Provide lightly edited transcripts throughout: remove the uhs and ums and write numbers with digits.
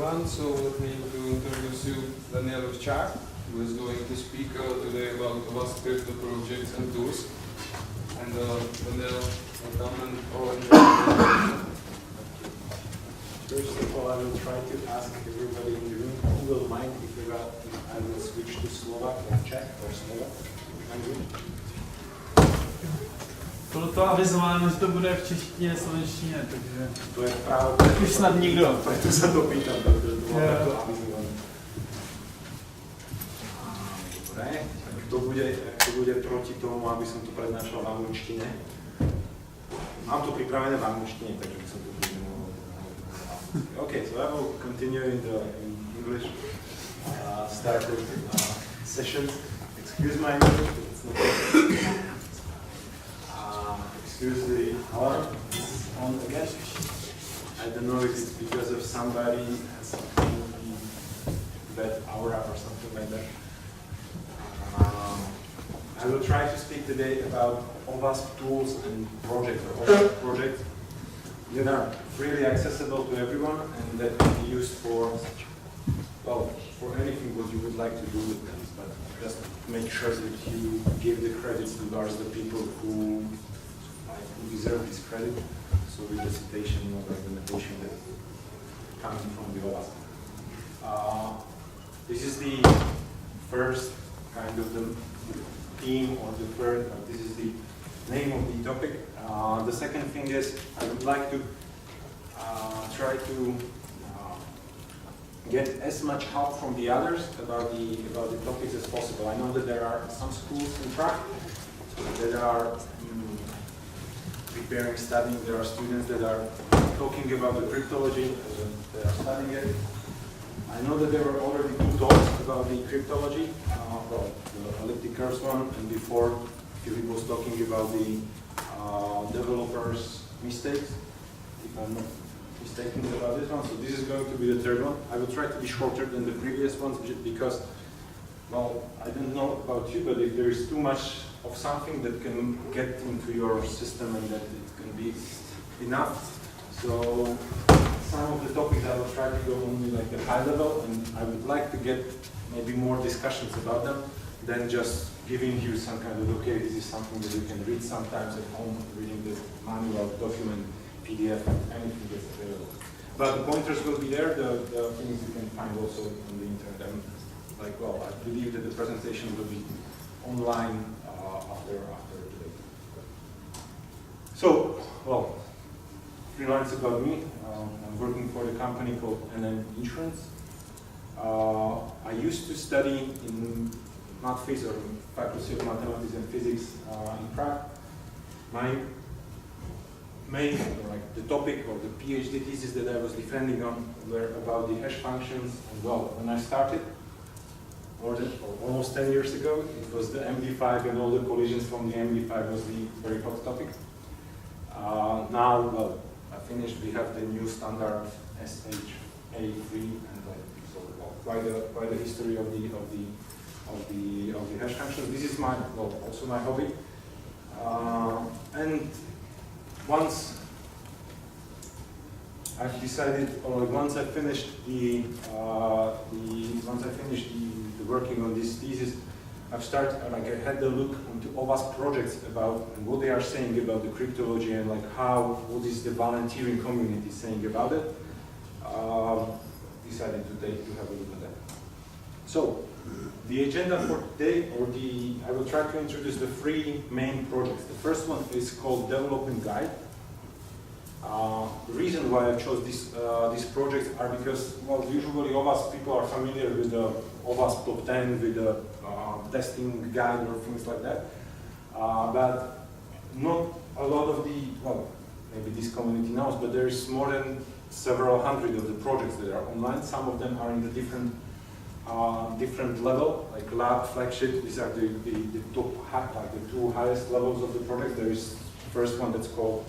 everyone. So let me introduce you Joščák, who is going to speak today about OWASP crypto projects and tools. And Daniel, welcome and all enjoy. First of all, I will try to ask everybody in the room who will mind if I will switch to Slovak or Czech or Slovak language. Bylo to avizováno, že to bude v češtině, slovenštině, takže... To je právě... Tak už snad nikdo. Proto se to pýtam, protože to bylo takto avizované. Dobre, tak to bude proti tomu, aby som to prednášal v angličtine. Mám to pripravené v angličtine, takže by som to nemohol. Okay, so I will continue in English. Start the session. Excuse my English, but it's not excuse the alarm. It's on again. I don't know if it's because of somebody has bad aura or something like that. I will try to speak today about OWASP tools and projects, or OWASP projects that are freely accessible to everyone and that can be used for, well, for anything what you would like to do with them. But just make sure that you give the credits towards the people who deserve this credit. So with the citation or documentation that coming from the OWASP. This is the first kind of the theme or the third, this is the name of the topic. The second thing is I would like to try to get as much help from the others about the topics as possible. I know that there are some schools in Prague that are preparing, studying. There are students that are talking about the cryptology, they are studying it. I know that there were already 2 talks about the cryptology, well, the elliptic curves one, and before Philip was talking about the developers' mistakes, if I'm not mistaken about this one. So this is going to be the third one. I will try to be shorter than the previous ones because, well, I don't know about you, but if there is too much of something that can get into your system and that it can be enough. So some of the topics I will try to go only like a high level, and I would like to get maybe more discussions about them than just giving you some kind of, okay, this is something that you can read sometimes at home, reading the manual, document, PDF, anything that's available. But the pointers will be there, the things you can find also on the internet. And like, well, I believe that the presentation will be online after today. So, well, 3 lines about me. I'm working for a company called NN Insurance. I used to study in MathPhys or Faculty of Mathematics and Physics in Prague. My main, like the topic or the PhD thesis that I was defending on were about the hash functions. And well, when I started, almost 10 years ago, it was the MD5 and all the collisions from the MD5 was the very hot topic. Now, well, I finished. We have the new standard SHA3 and like so, well, quite a history of the hash functions. This is my also my hobby. And once I've decided, or once I finished the working on this thesis, I've started, like I had a look into OWASP projects about and what they are saying about the cryptology and like what is the volunteering community saying about it. Decided to have a look at that. So, the agenda for today, I will try to introduce the 3 main projects. The first one is called Development Guide. The reason why I chose these projects are because, well, usually OWASP people are familiar with the OWASP Top 10, with the testing guide or things like that. But not a lot of the, well, maybe this community knows, but there is more than several hundred of the projects that are online. Some of them are in the different level, like lab, flagship. These are the top, like the 2 highest levels of the project. There is the first one that's called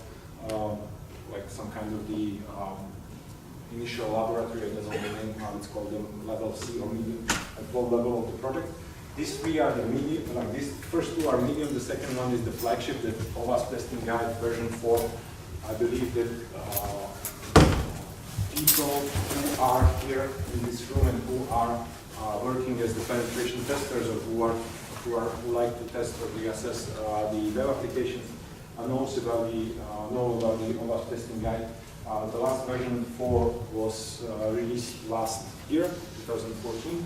like some kind of the initial laboratory. I don't know the name how it's called, the level C or medium, at what level of the project. These 3 are the medium, like these first 2 are medium. The second one is the flagship, the OWASP testing guide version 4. I believe that people who are here in this room and who are working as the penetration testers, or who like to test or to assess the web applications, and also know about the OWASP testing guide. The last version 4 was released last year, 2014,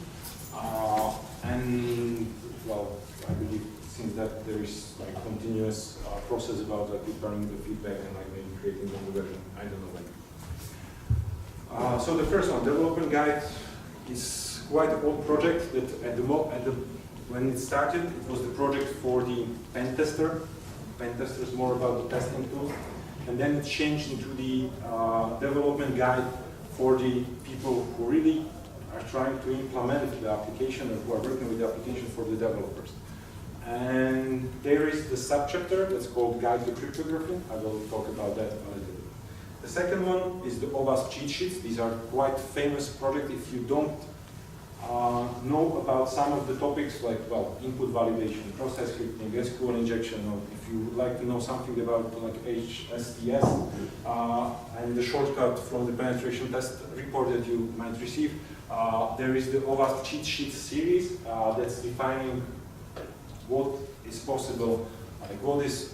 and well, I believe since that there is like continuous process about like preparing the feedback and like maybe creating the new version. I don't know when. So the first one, development guide, is quite an old project that when it started, it was the project for the pen tester. Pen tester is more about the testing tool, and then it changed into the development guide for the people who really are trying to implement the application or who are working with the application for the developers. And there is the subchapter that's called Guide to Cryptography. I will talk about that a little bit. The second one is the OWASP cheat sheets. These are quite famous projects. If you don't know about some of the topics like, well, input validation, process scripting, SQL injection, or if you would like to know something about like HSTS and the shortcut from the penetration test report that you might receive, there is the OWASP cheat sheets series that's defining what is possible, like what is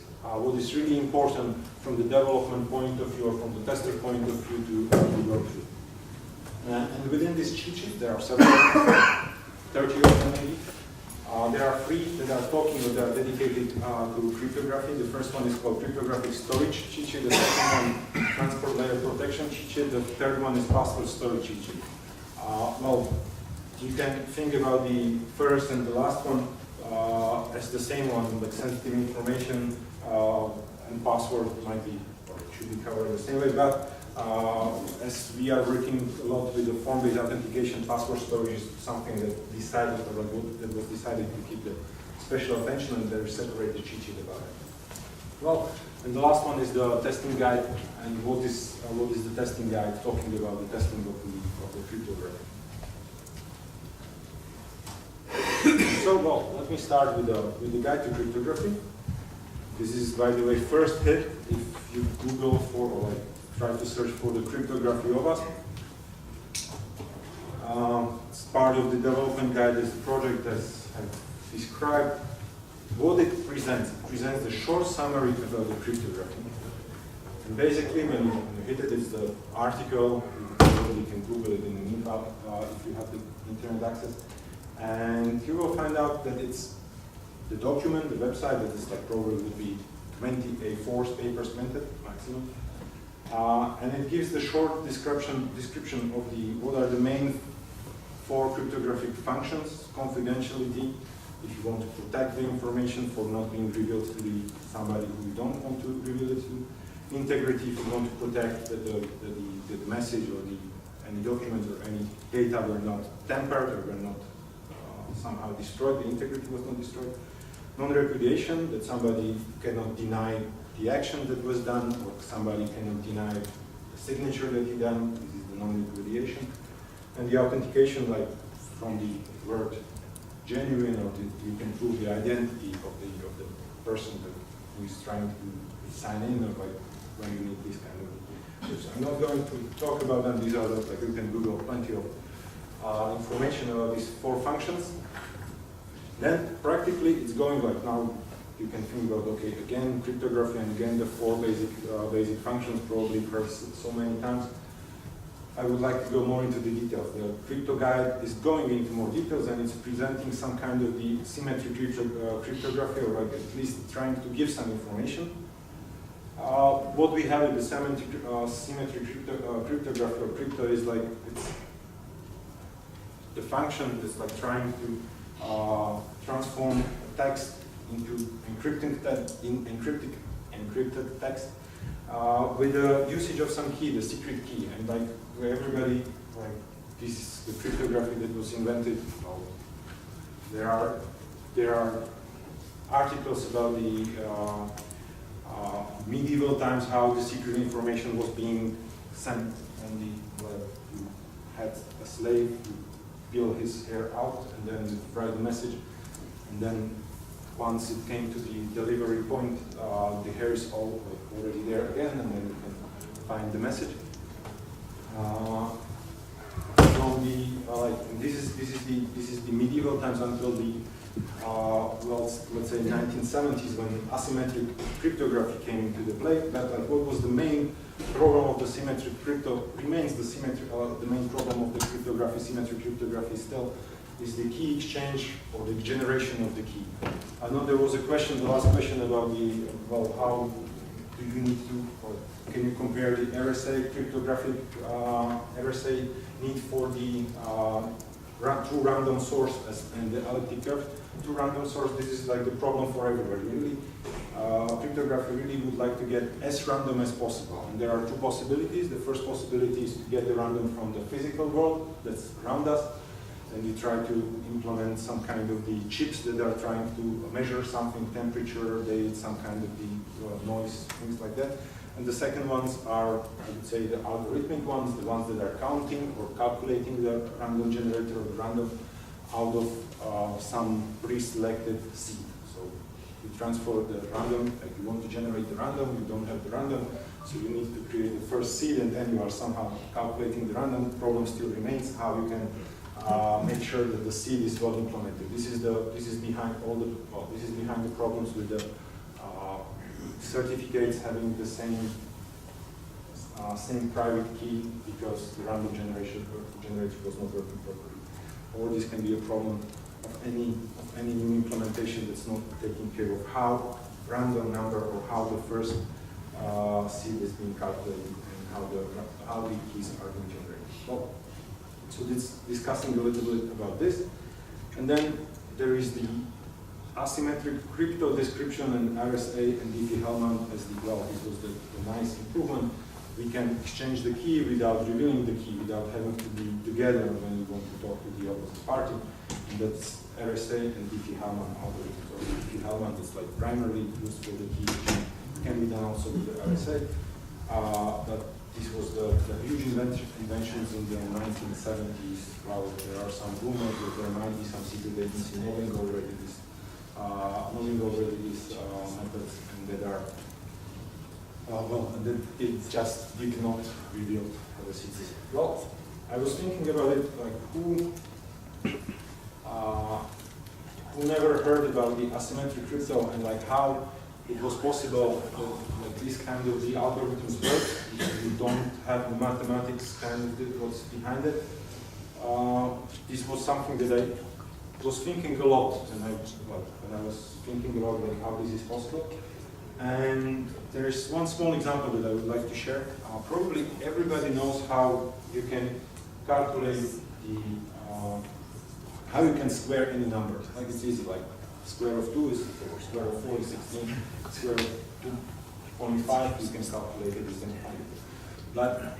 really important from the development point of view or from the tester point of view to work through. And within this cheat sheet, there are several, 30 of them maybe. There are 3 that are talking or that are dedicated to cryptography. The first one is called Cryptographic Storage cheat sheet. The second one, Transport Layer Protection cheat sheet. The third one is Password Storage cheat sheet. Well, you can think about the first and the last one as the same one, like sensitive information and password might be, or should be covered the same way, but as we are working a lot with the form-based authentication, password storage is something that decided, or that was decided to keep the special attention, and there is separated cheat sheet about it. Well, and the last one is the testing guide, and what is the testing guide talking about the testing of the cryptography. So, well, let me start with the guide to cryptography. This is, by the way, first hit if you Google for, or like try to search for the cryptography OWASP. It's part of the development guide. This project has described what it presents. It presents a short summary about the cryptography. And basically, when you hit it, it's the article. You can Google it in the meanwhile if you have the internet access. And you will find out that it's the document, the website, that is like probably would be 20 A4 papers printed maximum. And it gives the short description of what are the main 4 cryptographic functions: confidentiality, if you want to protect the information for not being revealed to somebody who you don't want to reveal it to; integrity, if you want to protect that the message or any document or any data were not tampered or were not somehow destroyed, the integrity was not destroyed; non-repudiation, that somebody cannot deny the action that was done, or somebody cannot deny the signature that he done. This is the non-repudiation. And the authentication, like from the word genuine, or you can prove the identity of the person who is trying to sign in, or like when you need this kind of tips. I'm not going to talk about them. These are like you can Google plenty of information about these 4 functions. Then practically it's going like now. You can think about, okay, again cryptography, and again the 4 basic functions, probably heard so many times. I would like to go more into the details. The crypto guide is going into more details, and it's presenting some kind of the symmetric cryptography, or like at least trying to give some information. What we have in the symmetric cryptography or crypto is like it's the function that's like trying to transform text into encrypted text with the usage of some key, the secret key, and like where everybody, like this is the cryptography that was invented. There are articles about the medieval times, how the secret information was being sent, and you had a slave to peel his hair out and then write a message, and then once it came to the delivery point, the hair is already there again, and then you can find the message. from the this is the medieval times until the well, let's say 1970s, when asymmetric cryptography came into the play. But like, what was the main problem of the symmetric crypto remains the main problem of the cryptography. Symmetric cryptography still is the key exchange or the generation of the key. I know there was a question, the last question about the how do you need to, or can you compare the RSA cryptographic RSA need for the true random source and the elliptic curve to random source? This is like the problem for everybody. Really, cryptography really would like to get as random as possible. And there are two possibilities. The first possibility is to get the random from the physical world that's around us, and you try to implement some kind of the chips that are trying to measure something, temperature, date, some kind of the noise, things like that. And the second ones are, I would say, the algorithmic ones, the ones that are counting or calculating the random generator of random out of some pre-selected seed. So you transfer the random, like you want to generate the random, you don't have the random, so you need to create the first seed, and then you are somehow calculating the random. Problem still remains how you can make sure that the seed is well implemented. This is behind the problems with the certificates having the same private key, because the random generator was not working properly. Or this can be a problem of any new implementation that's not taking care of how random number or how the first seed is being calculated and how the keys are being generated. Well, so this discussing a little bit about this, and then there is the asymmetric crypto description and RSA and Diffie-Hellman as the, well, this was the nice improvement. We can exchange the key without revealing the key, without having to be together when we want to talk to the opposite party. And that's RSA and Diffie-Hellman algorithm. So Diffie-Hellman is like primarily used for the key exchange. It can be done also with the RSA. But this was the huge inventions in the 1970s. Well, there are some rumors that there might be some secret agency knowing already these methods, and that are and that it just did not reveal the secret. Well, I was thinking about it, like who never heard about the asymmetric crypto, and like how it was possible that like this kind of the algorithms work if you don't have the mathematics kind of what's behind it. This was something that I was thinking a lot, and when I was thinking about like how this is possible. And there is one small example that I would like to share. Probably everybody knows how you can calculate the how you can square any number. Like it's easy, like square of 2 is 4, square of 4 is 16, square of 2.5 you can calculate it, you can find it. But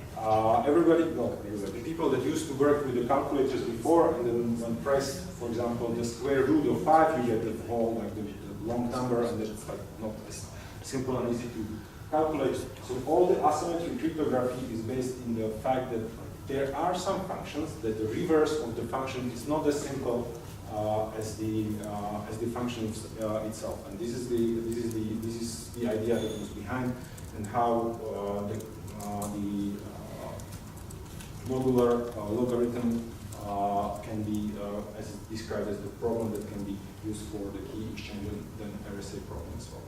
the people that used to work with the calculators before, and then when press, for example, the square root of 5, you get the whole, like the long number, and it's like not as simple and easy to calculate. So all the asymmetric cryptography is based in the fact that there are some functions that the reverse of the function is not as simple as the function itself, and this is the idea that was behind, and how the modular logarithm can be as described as the problem that can be used for the key exchange, and then RSA problem as well.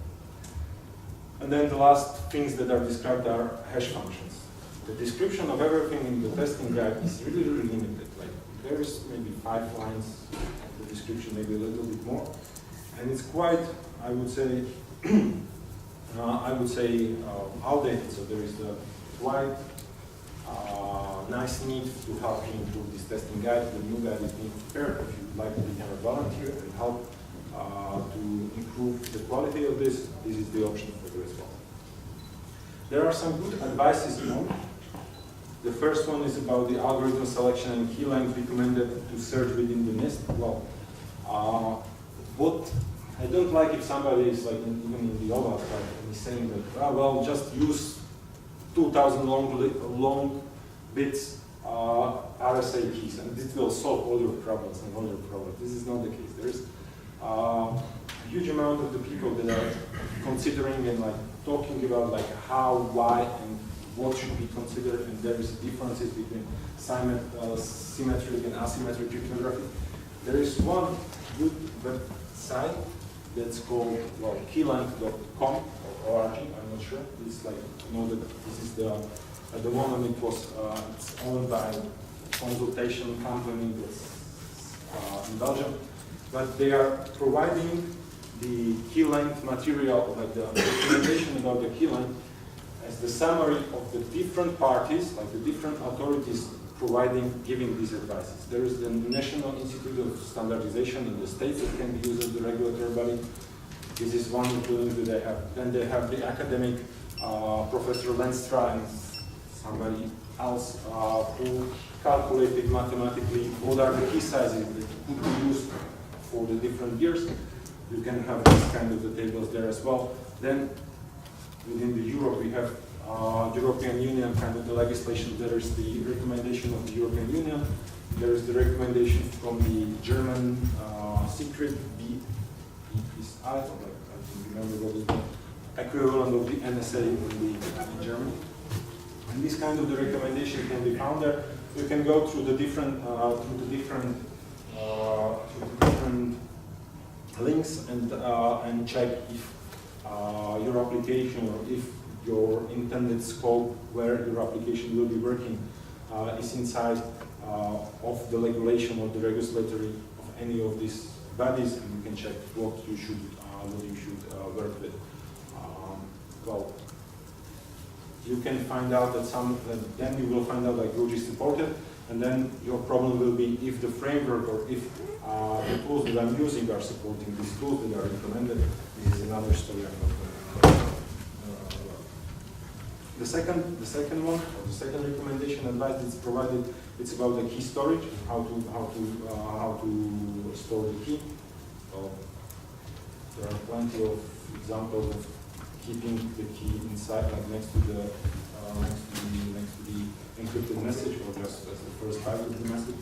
And then the last things that are described are hash functions. The description of everything in the testing guide is really, really limited. Like there is maybe 5 lines of the description, maybe a little bit more, and it's quite, I would say, outdated. So there is the quite nice need to help you improve this testing guide. The new guide is being prepared if you would like to become a volunteer and help to improve the quality of this. This is the option for you as well. There are some good advices known. The first one is about the algorithm selection and key length recommended to search within the NIST. Well, what I don't like if somebody is like even in the OWASP, like he's saying that well, just use 2,000 long bits RSA keys, and this will solve all your problems and all your problems. This is not the case. There is a huge amount of the people that are considering and like talking about like how, why, and what should be considered, and there is differences between symmetric and asymmetric cryptography. There is one good website that's called, well, keylength.com or org, I'm not sure. It's like, you know, that this is the one, and it was it's owned by a consultation company that's in Belgium, but they are providing the key length material, like the documentation about the key length, as the summary of the different parties, like the different authorities giving these advices. There is the National Institute of Standardization in the States that can be used as the regulatory body. This is one including that they have. Then they have the academic Professor Lenstra and somebody else who calculated mathematically what are the key sizes that could be used for the different years. You can have this kind of the tables there as well. Then within the Europe we have European Union kind of the legislation. There is the recommendation of the European Union. There is the recommendation from the German secret BPSI, I don't remember what is the equivalent of the NSA in Germany. And this kind of the recommendation can be found there. You can go through the different links and check if your application or if your intended scope where your application will be working is inside of the regulation or the regulatory of any of these bodies, and you can check what you should work with. Well, you can find out that then you will find out like which is supported, and then your problem will be if the framework or if the tools that I'm using are supporting these tools that are recommended. This is another story I'm not going to The second one, or the second recommendation advice that's provided, it's about the key storage, how to store the key. So there are plenty of examples of keeping the key inside, like next to the encrypted message, or just as the first byte of the message.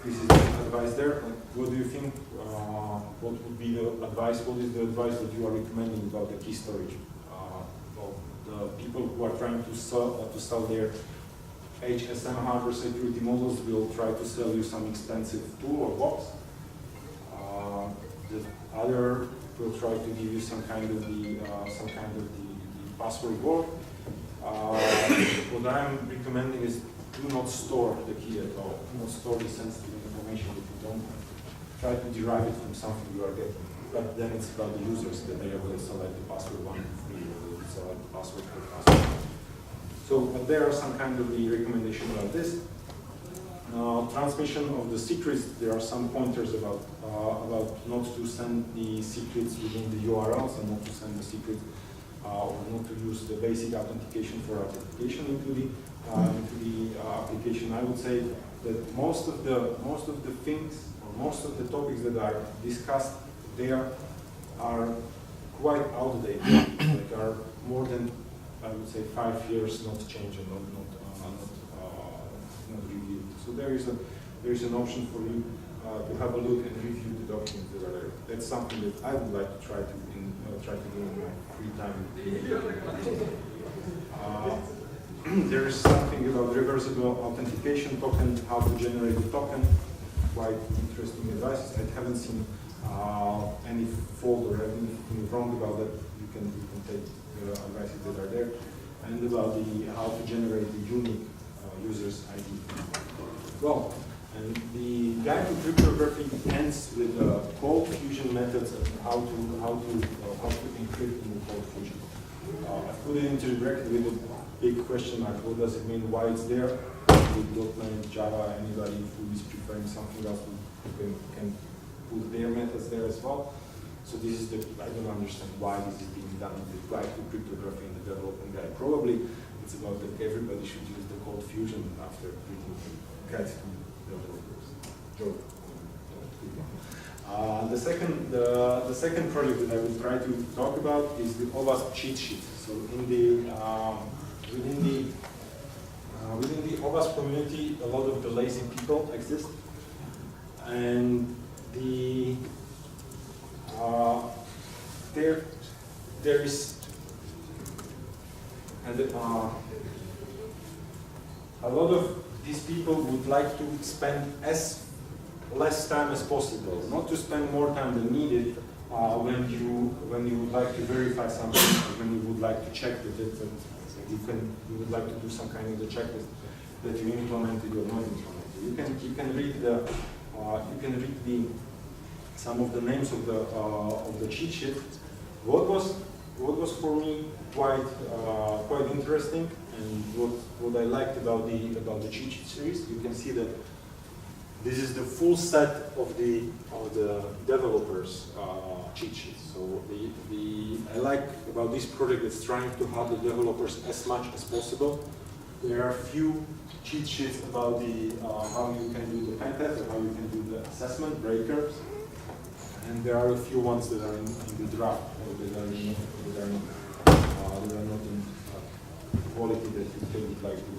This is the advice there. What do you think? What would be the advice? What is the advice that you are recommending about the key storage? Well, the people who are trying to sell their HSM hardware security models will try to sell you some expensive tool or box. The other will try to give you some kind of the password word. What I'm recommending is do not store the key at all. Do not store the sensitive information that you don't have. Try to derive it from something you are getting. But then it's about the users that they will select the password 1 and 3, or they will select the password for password. So but there are some kind of the recommendation about this. Transmission of the secrets, there are some pointers about not to send the secrets within the URLs and not to send the secrets or not to use the basic authentication for authentication into the application. I would say that most of the things or most of the topics that are discussed there are quite outdated. Like are more than, I would say, 5 years not changed and not reviewed. So there is an option for you to have a look and review the documents that are there. That's something that I would like to try to do in my free time. There is something about reversible authentication token, how to generate the token. Quite interesting advice. I haven't seen any fault or anything wrong about that. You can take the advices that are there, and about how to generate the unique user's ID. Well, and the guide to cryptography ends with cold fusion methods and how to encrypt in the cold fusion. I put it into the bracket with a big question mark. What does it mean? Why it's there? With .NET, Java, anybody who is preferring something else can put their methods there as well. So this is I don't understand why this is being done in the guide to cryptography in the development guide. Probably it's about that everybody should use the cold fusion after reading the guide to developers. Joke. The second project that I will try to talk about is the OWASP cheat sheet. So within the OWASP community, a lot of the lazy people exist, and there is And a lot of these people would like to spend as less time as possible, not to spend more time than needed when you would like to verify something, or when you would like to check that you would like to do some kind of the checklist that you implemented or not implemented. You can read some of the names of the cheat sheet. What was for me quite interesting, and what I liked about the cheat sheet series, you can see that this is the full set of the developers cheat sheets. So I like about this project it's trying to help the developers as much as possible. There are a few cheat sheets about how you can do the pen test, or how you can do the assessment breakers, and there are a few ones that are in the draft, or that are not in quality that you would like to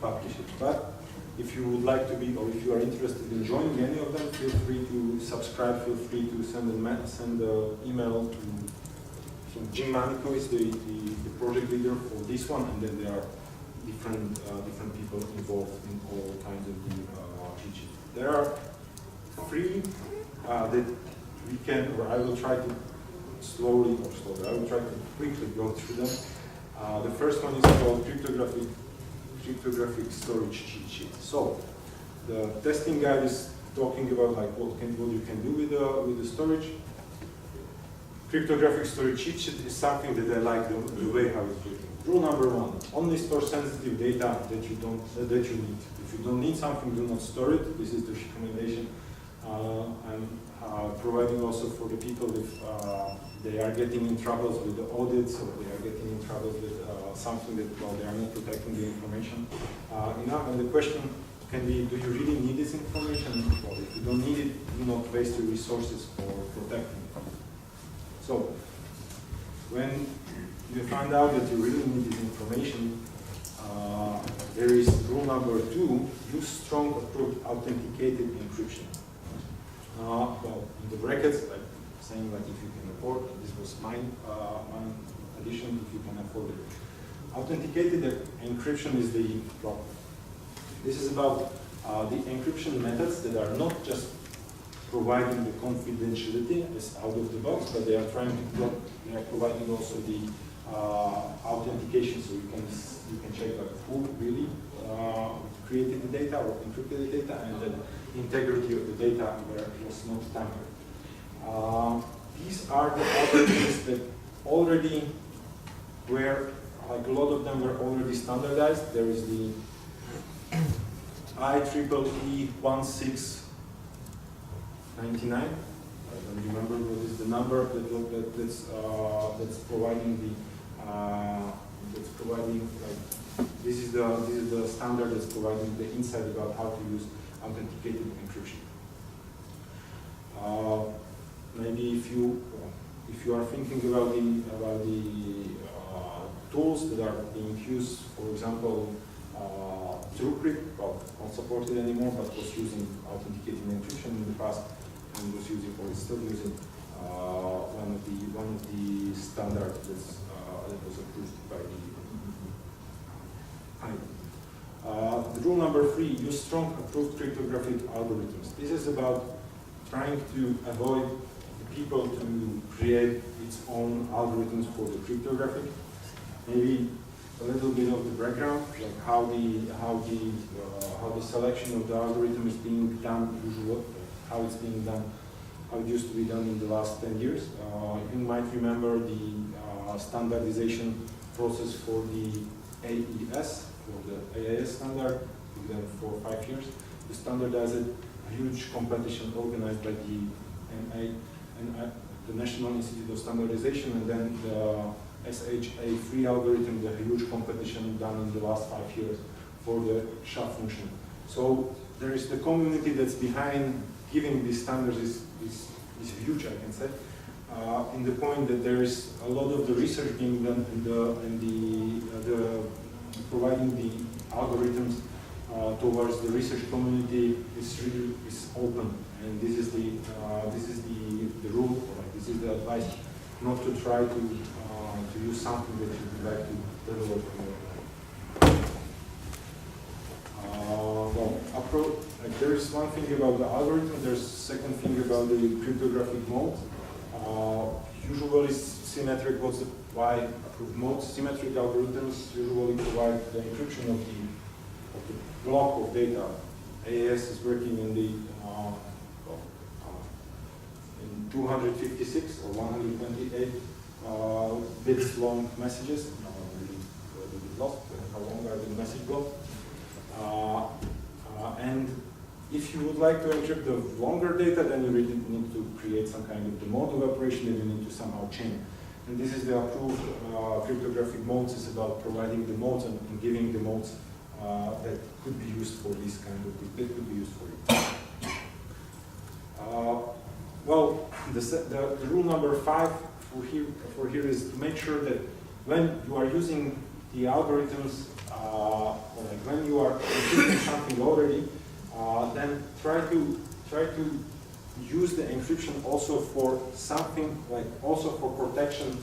publish it. But if you would like to be, or if you are interested in joining any of them, feel free to subscribe. Feel free to send an email to. So Jim Manico is the project leader for this one, and then there are different people involved in all kinds of the cheat sheets. There are three that we can, or I will try to I will try to quickly go through them. The first one is called cryptographic storage cheat sheet. So the testing guide is talking about like what you can do with the storage. Cryptographic storage cheat sheet is something that I like the way how it's written. Rule number 1: only store sensitive data that you need. If you don't need something, do not store it. This is the recommendation. I'm providing also for the people if they are getting in trouble with the audits, or they are getting in trouble with something that they are not protecting the information enough. And the question can be, do you really need this information? Well, if you don't need it, do not waste your resources for protecting it. So when you find out that you really need this information, there is rule number 2: use strong approved authenticated encryption. Well, in the brackets, like saying like if you can afford, this was my addition, if you can afford it. Authenticated encryption is this is about the encryption methods that are not just providing the confidentiality as out of the box, but they are providing also the authentication, so you can check like who really created the data or encrypted the data, and then integrity of the data where it was not tampered. These are the algorithms that already were, like a lot of them were already standardized. There is the IEEE 1699. I don't remember what is the number that's providing this is the standard that's providing the insight about how to use authenticated encryption. Maybe if you are thinking about the tools that are being used, for example, TrueCrypt, well, not supported anymore, but was using authenticated encryption in the past, and was using, or is still using, one of the standards that was approved by the the rule number 3: use strong approved cryptographic algorithms. This is about trying to avoid the people to create its own algorithms for the cryptographic. Maybe a little bit of the background, like how the selection of the algorithm is being done usually, how it's being done, how it used to be done in the last 10 years. You might remember the standardization process for the AES, for the AIS standard, took them 4 or 5 years to standardize it. A huge competition organized by the NA and the National Institute of Standardization, and then the SHA-3 algorithm, the huge competition done in the last 5 years for the SHA function. So there is the community that's behind giving these standards is huge, I can say. In the point that there is a lot of the research being done and providing the algorithms towards the research community is open, and this is the rule, or this is the advice not to try to use something that you would like to develop on your own. Like there is one thing about the algorithm, there's a second thing about the cryptographic mode. Usually symmetric, why approved modes? Symmetric algorithms usually provide the encryption of the block of data. AES is working in the in 256 or 128 bits long messages. We lost how long are the message blocks. And if you would like to encrypt the longer data, then you really need to create some kind of the mode of operation that you need to somehow chain. And this is the approved cryptographic modes. It's about providing the modes and giving the modes that could be used for this kind of, that could be used for it. Well, the rule number 5 for here is to make sure that when you are using the algorithms, or like when you are encrypting something already, then try to use the encryption also for something like also for protection,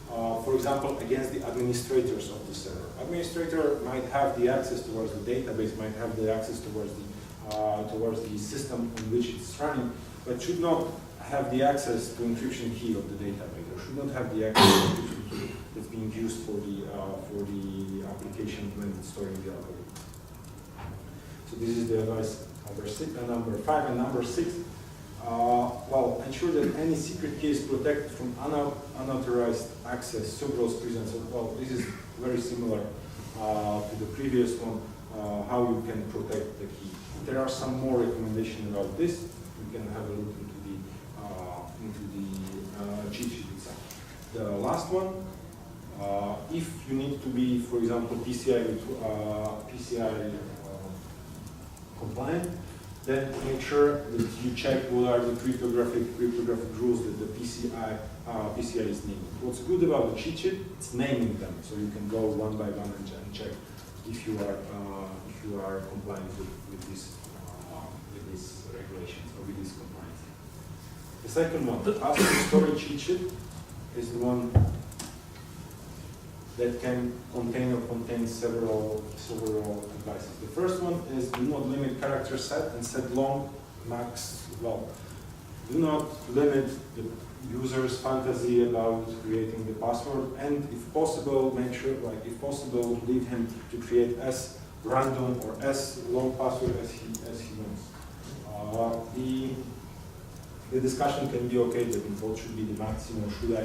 for example, against the administrators of the server. Administrator might have the access towards the database, might have the access towards the system on which it's running, but should not have the access to encryption key of the database, or should not have the access to encryption key that's being used for the application when it's storing the algorithm. So this is the advice number 5 and number 6. Well, ensure that any secret key is protected from unauthorized access, subrows present. So, well, this is very similar to the previous one, how you can protect the key. There are some more recommendations about this. You can have a look into the cheat sheet itself. The last one, if you need to be, for example, PCI compliant, then make sure that you check what are the cryptographic rules that the PCI is naming. What's good about the cheat sheet? It's naming them, so you can go one by one and check if you are compliant with these regulations or with this compliance. The second one, ASCII storage cheat sheet, is the one that can contain several advices. The first one is do not limit character set and set long max. Well, do not limit the user's fantasy about creating the password, and if possible, make sure, like if possible, leave him to create as random or as long password as he wants. The discussion can be okay that what should be the maximum. Should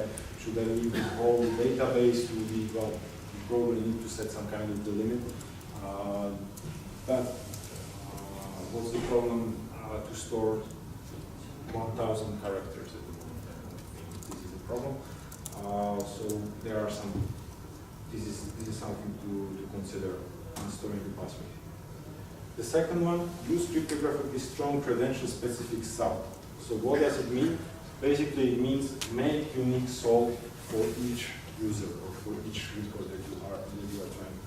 I leave the whole database to be, well, you probably need to set some kind of the limit. But what's the problem to store 1,000 characters at the moment? I don't think this is a problem. So there are some, this is something to consider when storing the password. The second one, use cryptographically strong credential-specific salt. So what does it mean? Basically, it means make unique salt for each user or for each record that you are trying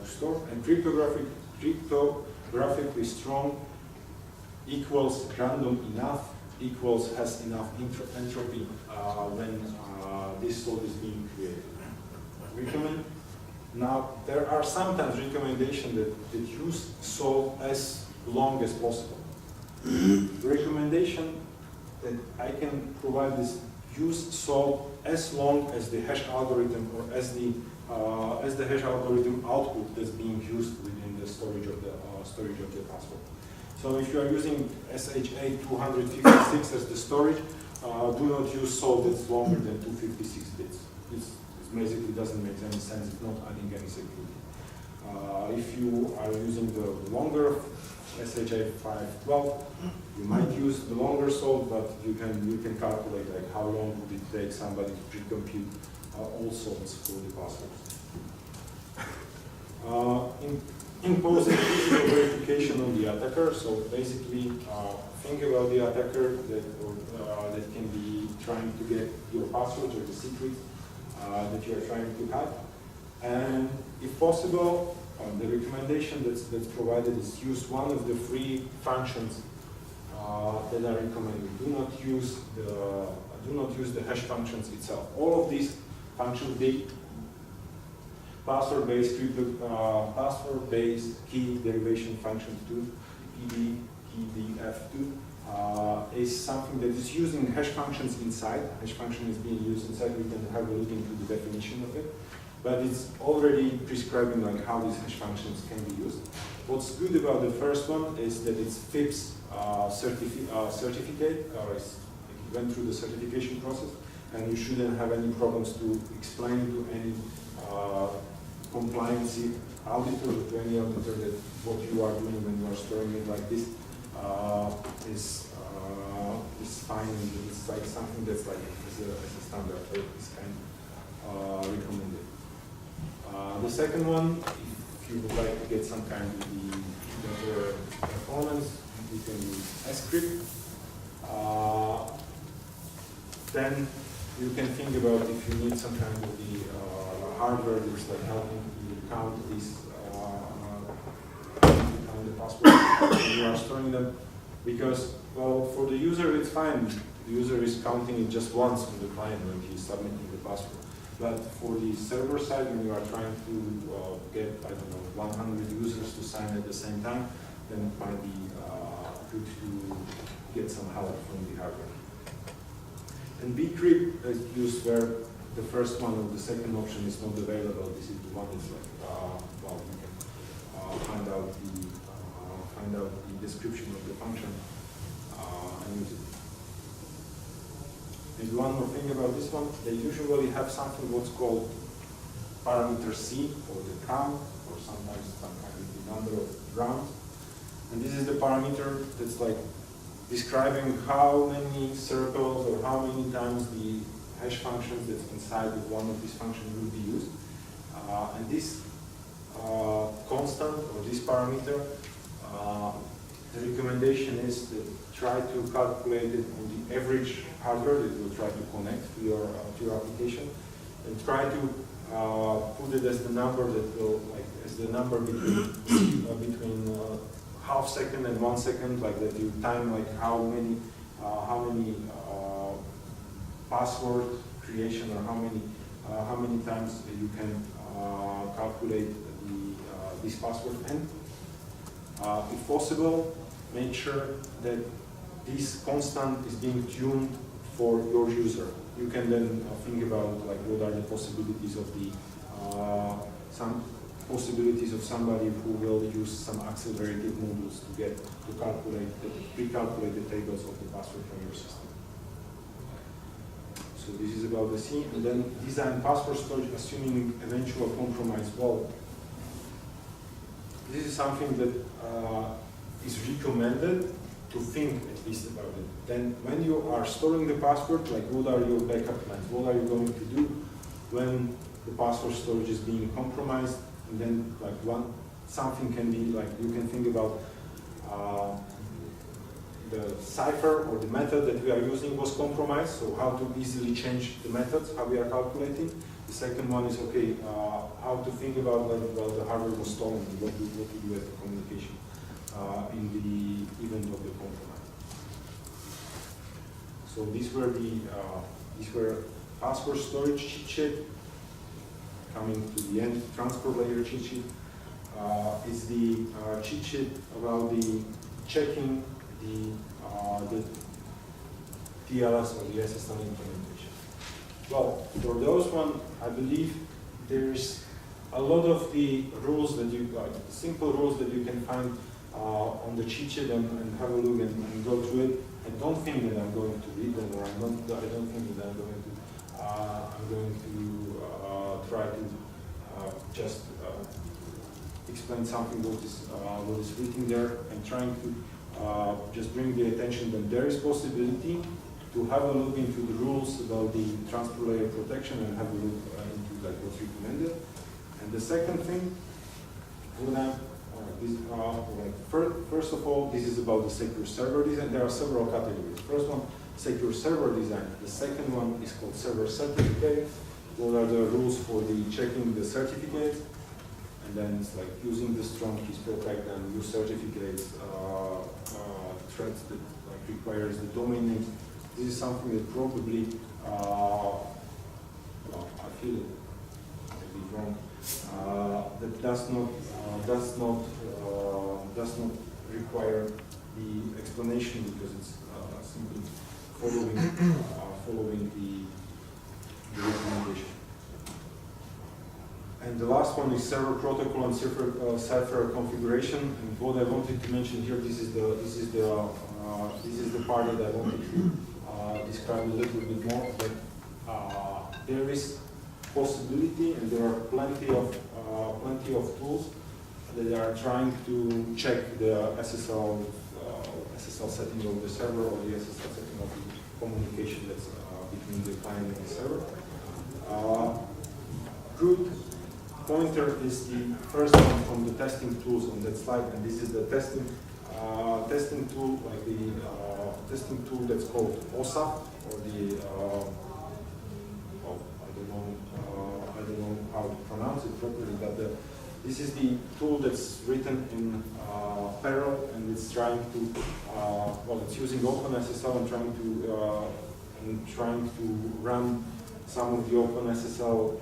to store. And cryptographically strong equals random enough equals has enough entropy when this salt is being created. Now, there are sometimes recommendations that use salt as long as possible. The recommendation that I can provide is use salt as long as the hash algorithm or as the hash algorithm output that's being used within the storage of the password. So if you are using SHA 256 as the storage, do not use salt that's longer than 256 bits. It basically doesn't make any sense. It's not adding any security. If you are using the longer SHA 512, you might use the longer salt, but you can calculate like how long would it take somebody to pre-compute all salts for the passwords. Imposing physical verification on the attacker. So basically, think about the attacker that can be trying to get your passwords or the secrets that you are trying to hack. And if possible, the recommendation that's provided is use one of the free functions that are recommended. Do not use the do not use the hash functions itself. All of these functions, they password-based key derivation functions too, PD, KDF2, is something that is using hash functions inside. Hash function is being used inside. We can have a look into the definition of it. But it's already prescribing like how these hash functions can be used. What's good about the first one is that it's FIPS certificate, or it went through the certification process, and you shouldn't have any problems to explain to any compliance auditor or to any auditor that what you are doing when you are storing it like this is fine, and it's like something that's like as a standard, or is kind of recommended. The second one, if you would like to get some kind of the better performance, you can use script. Then you can think about if you need some kind of the hardware that's like helping you count these count the passwords when you are storing them, because well, for the user it's fine. The user is counting it just once on the client when he's submitting the password. But for the server side, when you are trying to get, I don't know, 100 users to sign at the same time, then it might be good to get some help from the hardware. And bcrypt is used where the first one or the second option is not available. This is the one that's like, well, you can find out the description of the function and use it. And one more thing about this one, they usually have something what's called parameter C, or the count, or sometimes some kind of the number of rounds. And this is the parameter that's like describing how many circles or how many times the hash functions that's inside of one of these functions will be used. And this constant, or this parameter, the recommendation is to try to calculate it on the average hardware that you will try to connect to your application, and try to put it as the number that will, like, as the number between half second and 1 second, like that you time like how many password creation, or how many times you can calculate this password. And if possible, make sure that this constant is being tuned for your user. You can then think about like what are the possibilities of the some possibilities of somebody who will use some accelerated modules to get to pre-calculate the tables of the password from your system. So this is about the C, and then design password storage assuming eventual compromise. Well, this is something that is recommended to think at least about it. Then when you are storing the password, like what are your backup plans? What are you going to do when the password storage is being compromised? And then like something can be like, you can think about the cipher or the method that we are using was compromised, so how to easily change the methods, how we are calculating. The second one is, okay, how to think about like, well, the hardware was stolen, what to do as a communication in the event of the compromise. So these were password storage cheat sheet. Coming to the end, transport layer cheat sheet is the cheat sheet about the checking the TLS or the SSL implementation. Well, for those one, I believe there's a lot of the rules that you like, simple rules that you can find on the cheat sheet and have a look and go through it. I don't think that I'm going to read them, or I don't think that I'm going to try to just explain something what is written there, and trying to just bring the attention that there is possibility to have a look into the rules about the transport layer protection and have a look into like what's recommended. And the second thing, first of all, this is about the secure server design. There are several categories. First one, secure server design. The second one is called server certificate. What are the rules for the checking the certificates? And then it's like using the strong keys protect and use certificates, threads that like requires the domain names. this is something that probably, well, I feel it, maybe wrong, that does not require the explanation because it's simply following the recommendation. And the last one is server protocol and cipher configuration. And what I wanted to mention here, this is the part that I wanted to describe a little bit more. That there is possibility, and there are plenty of tools that are trying to check the SSL setting of the server or the SSL setting of the communication that's between the client and the server. Good pointer is the first one from the testing tools on that slide, and this is the testing tool, like the testing tool that's called OWASP, or the I don't know how to pronounce it properly, but this is the tool that's written in Perl, and it's trying to well, it's using OpenSSL and trying to run some of the OpenSSL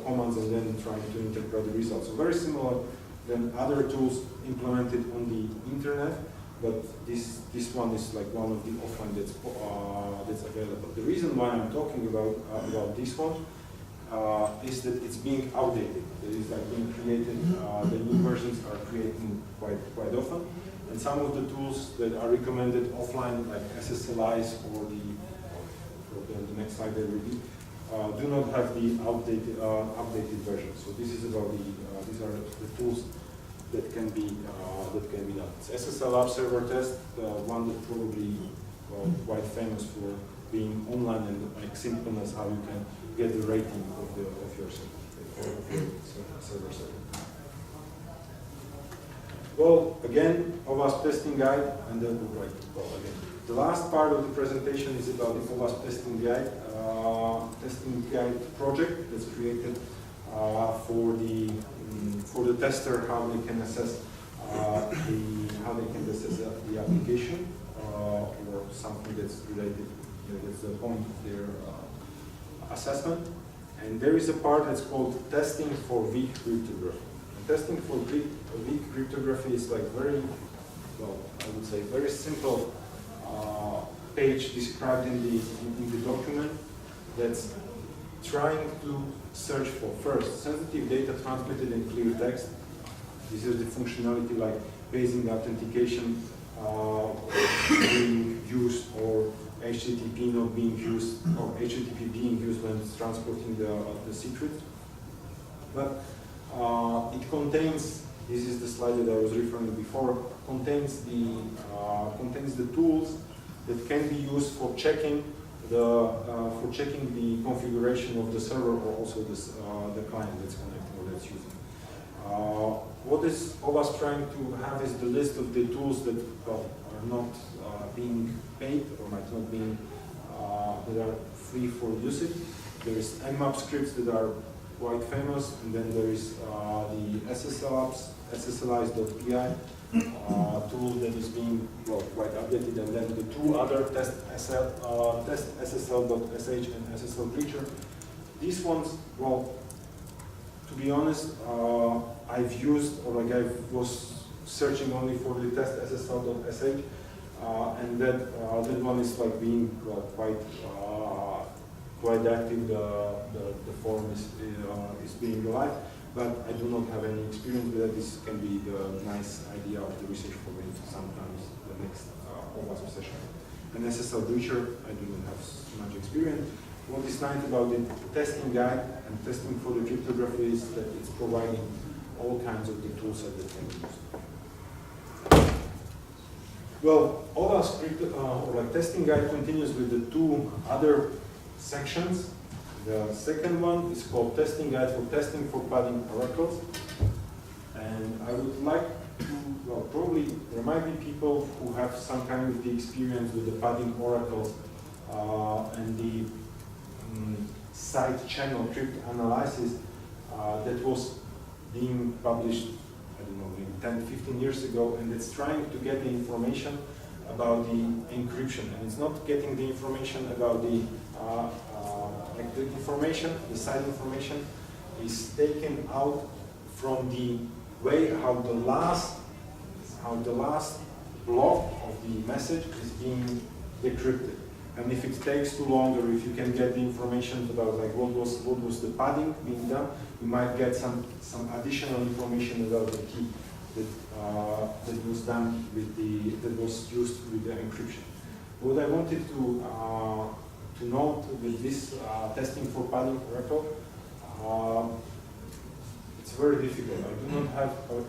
commands and then trying to interpret the results. So very similar than other tools implemented on the internet, but this one is like one of the offline that's available. The reason why I'm talking about this one is that it's being outdated. It is like being created. The new versions are created quite often, and some of the tools that are recommended offline, like SSLIs or the next slide there will be, do not have the updated version. So this is about these are the tools that can be done. It's SSL app server test, one that probably quite famous for being online and like simple as how you can get the rating of your server setting. Well, again, OWASP testing guide, and then the last part of the presentation is about the OWASP testing guide project that's created for the tester, how they can assess the application or something that's related. That's the point of their assessment. And there is a part that's called testing for weak cryptography. And testing for weak cryptography is like very, well, I would say very simple page described in the document that's trying to search for first sensitive data transmitted in clear text. This is the functionality like basing authentication being used, or HTTP not being used, or HTTP being used when it's transporting the secret. But it contains, this is the slide that I was referring to before, contains the tools that can be used for checking the configuration of the server, or also the client that's connecting or that's using. What is OWASP trying to have is the list of the tools that are not being paid or might not being that are free for usage. There is mmap scripts that are quite famous, and then there is the SSLIs.py tool that is being quite updated, and then the two other test SSL.sh and SSL Breacher. These ones, well, to be honest, I've used, or like I was searching only for the test SSL.sh, and that one is like being quite active. The forum is being live, but I do not have any experience with that. This can be the nice idea of the research for me sometimes the next OWASP session. And SSL Breacher, I do not have much experience. What is nice about the testing guide and testing for the cryptography is that it's providing all kinds of the tools that can be used. Well, OWASP testing guide continues with the two other sections. The second one is called Testing Guide for Testing for Padding Oracles. And I would like to, probably there might be people who have some kind of the experience with the padding oracles and the side channel cryptanalysis that was being published, I don't know, maybe 10, 15 years ago, and it's trying to get the information about the encryption, and it's not getting the information about the like the information, the side information is taken out from the way how the last block of the message is being decrypted. And if it takes too long, or if you can get the information about like what was the padding being done, you might get some additional information about the key that was done with that was used with the encryption. What I wanted to note with this testing for padding record, it's very difficult.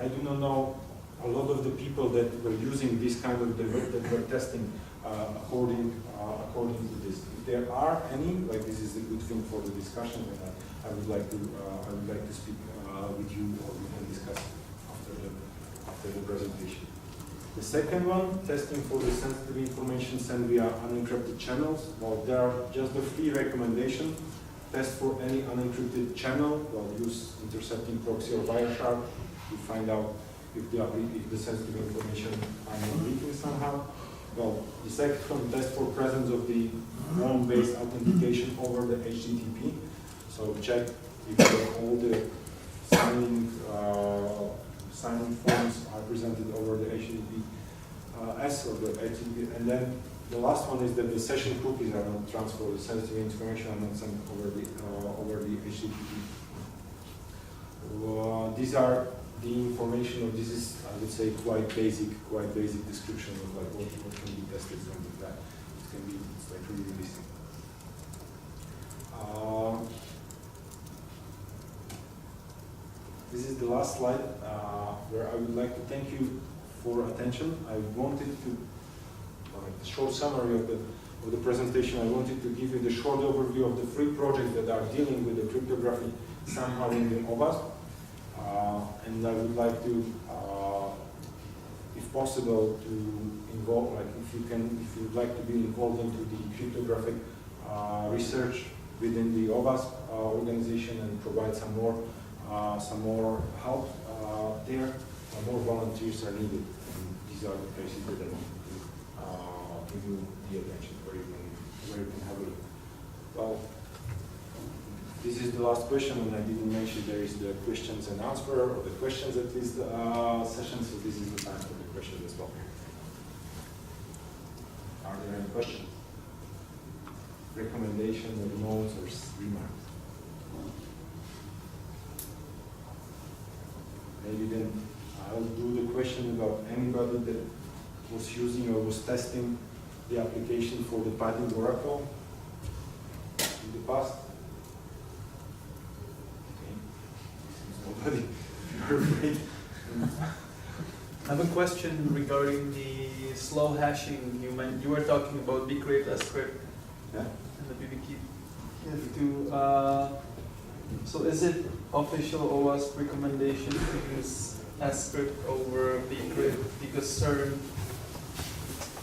I do not know a lot of the people that were using this kind of that were testing according to this. If there are any, like this is a good thing for the discussion, and I would like to speak with you, or we can discuss after the presentation. The second one, testing for the sensitive information sent via unencrypted channels. Well, there are just the 3 recommendations. Test for any unencrypted channel. Well, use intercepting proxy or Wireshark to find out if the sensitive information are not leaking somehow. Well, the second one, test for presence of the ROM-based authentication over the HTTP. So check if all the signing forms are presented over the HTTPS or the HTTP. And then the last one is that the session cookies are not transferred, the sensitive information are not sent over the HTTP. These are the information, or this is, I would say, quite basic description of like what can be tested from that. It's like really listing. This is the last slide where I would like to thank you for attention. I wanted to, like the short summary of the presentation, I wanted to give you the short overview of the 3 projects that are dealing with the cryptography somehow in the OWASP. And I would like to, if possible, to involve, like if you would like to be involved into the cryptographic research within the OWASP organization and provide some more help there. More volunteers are needed. And these are the places that I want to give you the attention where you can have a look. Well, this is the last question, and I didn't mention there is the questions and answer, or the questions at least session, so this is the time for the questions as well. Are there any questions? Recommendations or notes or remarks? Maybe then I'll do the question about anybody that was using or was testing the application for the padding Oracle in the past. I have a question regarding the slow hashing. You were talking about bcrypt, scrypt, and the BBQ. So is it official OWASP recommendation to use scrypt over bcrypt because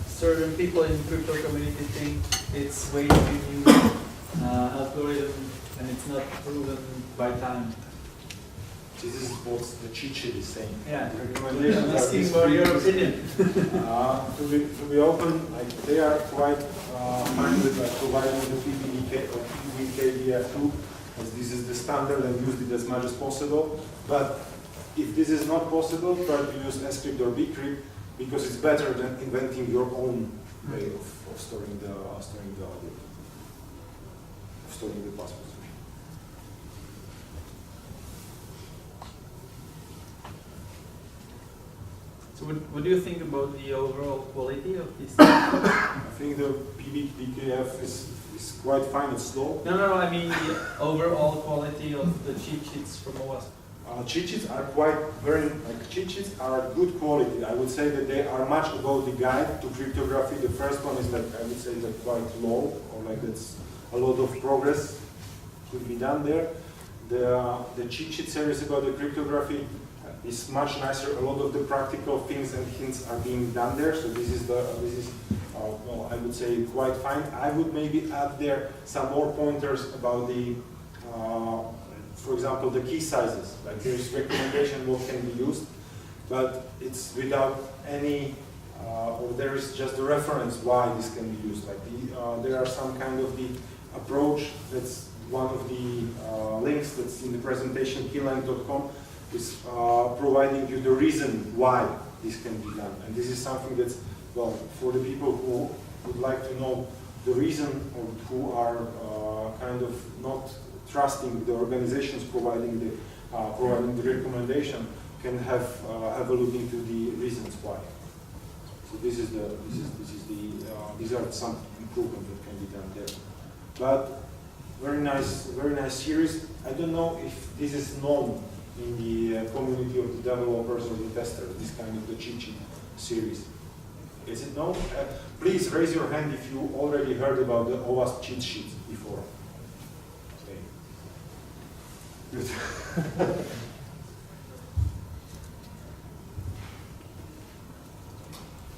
certain people in crypto community think it's way too new algorithm and it's not proven by time? This is what the cheat sheet is saying. Yeah, recommendations I'm asking for your opinion. To be open, like they are quite fine with providing the PBDK or PBKDF2, as this is the standard and use it as much as possible. But if this is not possible, try to use scrypt or bcrypt because it's better than inventing your own way of storing the audio, of storing the password. So what do you think about the overall quality of this? I think the PBDKF is quite fine, it's slow. No, I mean the overall quality of the cheat sheets from OWASP. Cheat sheets are cheat sheets are good quality. I would say that they are much above the guide to cryptography. The first one is I would say quite low, or that's a lot of progress could be done there. The cheat sheet series about the cryptography is much nicer. A lot of the practical things and hints are being done there. So this is well, I would say quite fine. I would maybe add there some more pointers about the, for example, the key sizes. Like there is recommendation what can be used, but it's without any or there is just a reference why this can be used. Like there are some kind of the approach. That's one of the links that's in the presentation, keylang.com, is providing you the reason why this can be done. And this is something that's, well, for the people who would like to know the reason, or who are kind of not trusting the organizations providing the recommendation, can have a look into the reasons why. So these are some improvements that can be done there. But very nice series. I don't know if this is known in the community of the developers or the testers, this kind of the cheat sheet series. Is it known? Please raise your hand if you already heard about the OWASP cheat sheets before. Okay. Good.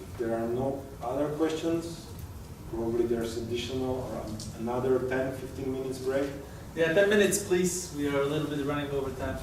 If there are no other questions, probably there's additional or another 10-15 minutes break. Yeah, 10 minutes, please. We are a little bit running over time.